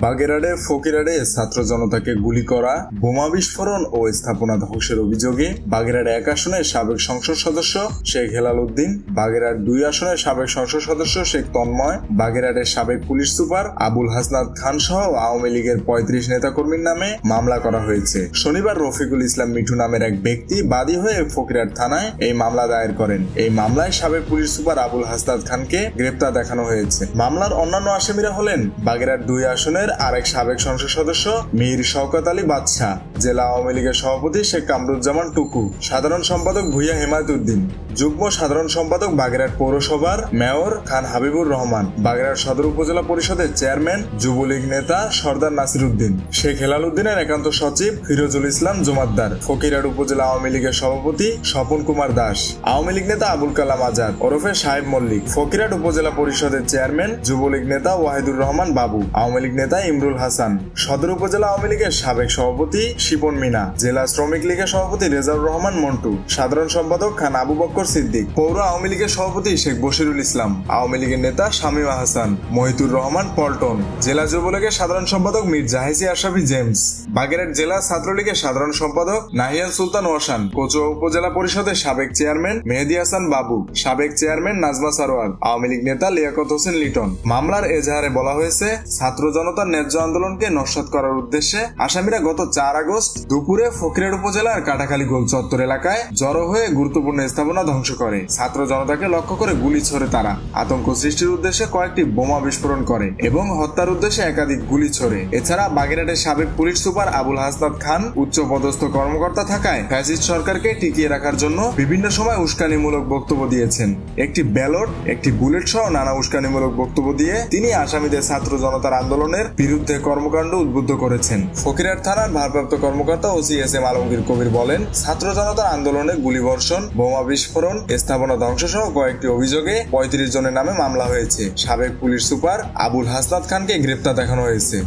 বাগেরহাটে ফকিরহাটে ছাত্র জনতাকে গুলি করা, বোমা বিস্ফোরণ ও স্থাপনা ধ্বংসের অভিযোগে বাগেরহাট 1 আসনের সাবেক সংসদ সদস্য শেখ হেলাল উদ্দিন, বাগেরহাট 2 আসনের সাবেক সংসদ সদস্য শেখ তন্ময়, বাগেরহাটের সাবেক পুলিশ সুপার আবুল হাসনাত খান সহ আওয়ামী লীগের 35 নেতাকর্মীর নামে মামলা করা হয়েছে। শনিবার রফিকুল ইসলাম মিঠু নামের এক ব্যক্তি বাদী হয়ে ফকিরহাট থানায় এই মামলা দায়ের করেন। এই মামলায় সাবেক পুলিশ সুপার আবুল হাসনাত খানকে গ্রেপ্তার দেখানো হয়েছে। মামলার অন্যান্য আসামিরা হলেন বাগেরহাট 2 আসনের আরেক সাবেক সংসদ সদস্য মীর শওকত আলী বাদশা, জেলা আওয়ামী লীগের সভাপতি শেখ কামরুজ্জামান টুকু, সাধারণ সম্পাদক ভুইয়া হেমায়েত উদ্দিন, যুগ্ম সাধারণ সম্পাদক বাগেরহাট পৌরসভার মেয়র খান হাবিবুর রহমান, বাগেরহাট সদর উপজেলা পরিষদের চেয়ারম্যান যুবলীগ নেতা সর্দার নাসির উদ্দিন, শেখ হেলাল উদ্দিনের একান্ত সচিব ফিরোজুল ইসলাম জুমাদ্দার, ফকিরহাট উপজেলা আওয়ামী লীগের সভাপতি স্বপন কুমার দাস, আওয়ামী লীগ নেতা আবুল কালাম আজাদ ওরফে সাহেব মল্লিক, ফকিরহাট উপজেলা পরিষদের চেয়ারম্যান যুবলীগ নেতা ওয়াহিদুর রহমান বাবু, আওয়ামী লীগ নেতা ইমরুল হাসান, সদর উপজেলা আওয়ামী লীগের সাবেক সভাপতি শিপন মিনা, জেলা শ্রমিক লীগের সভাপতি রেজাউর রহমান মন্টু, সাধারণ সম্পাদক খান আবু বক্কর সিদ্দিক, পৌর আওয়ামী লীগের সভাপতি শেখ বশিরুল ইসলাম, আওয়ামী লীগের নেতা শামীম হাসান, মহিতুর রহমান পল্টন, জেলা যুবলীগের সাধারণ সম্পাদক মীর জাহেসি আশরাফি জেমস, বাগেরহাট জেলা ছাত্রলীগের সাধারণ সম্পাদক নাহিয়ান সুলতান ওয়াসান, কচুয়া উপজেলা পরিষদের সাবেক চেয়ারম্যান মেহেদি হাসান বাবু, সাবেক চেয়ারম্যান নাজমা সারোয়ার, আওয়ামী লীগ নেতা লিয়াকত হোসেন লিটন। মামলার এজাহারে বলা হয়েছে, ছাত্র জনতার ন্যায্য আন্দোলনকে নস্যাৎ করার উদ্দেশ্যে আসামিরা গত 4 আগস্ট দুপুরে ফকিরহাট উপজেলার কাটাখালী গোল চত্বর এলাকায় জড়ো হয়ে গুরুত্বপূর্ণ স্থাপনা ধ্বংস করে। ছাত্র জনতাকে লক্ষ্য করে গুলি ছোড়ে তারা, আতঙ্ক সৃষ্টির উদ্দেশ্যে কয়েকটি বোমা বিস্ফোরণ করে এবং হত্যার উদ্দেশ্যে একাধিক গুলি ছোড়ে। এছাড়া বাগেরহাটের সাবেক পুলিশ সুপার আবুল হাসনাত খান উচ্চ পদস্থ কর্মকর্তা থাকায় ফ্যাসিস্ট সরকারকে টিকিয়ে রাখার জন্য বিভিন্ন সময় উস্কানিমূলক বক্তব্য দিয়েছেন। একটি ব্যালট, একটি বুলেট সহ নানা উস্কানিমূলক বক্তব্য দিয়ে তিনি আসামিদের ছাত্র জনতার আন্দোলনের বিরুদ্ধে কর্মকাণ্ড উদ্বুদ্ধ করেছেন। ফকিরহাট থানার ভারপ্রাপ্ত কর্মকর্তা ওসি এস এম আলমগীর কবির বলেন, ছাত্র জনতার আন্দোলনে গুলিবর্ষণ, বোমা বিস্ফোরণ, স্থাপনা ধ্বংস সহ কয়েকটি অভিযোগে 35 জনের নামে মামলা হয়েছে। সাবেক পুলিশ সুপার আবুল হাসনাত খানকে গ্রেপ্তার দেখানো হয়েছে।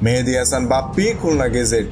মেহেদি হাসান বাপ্পি, খুলনা গেজেট।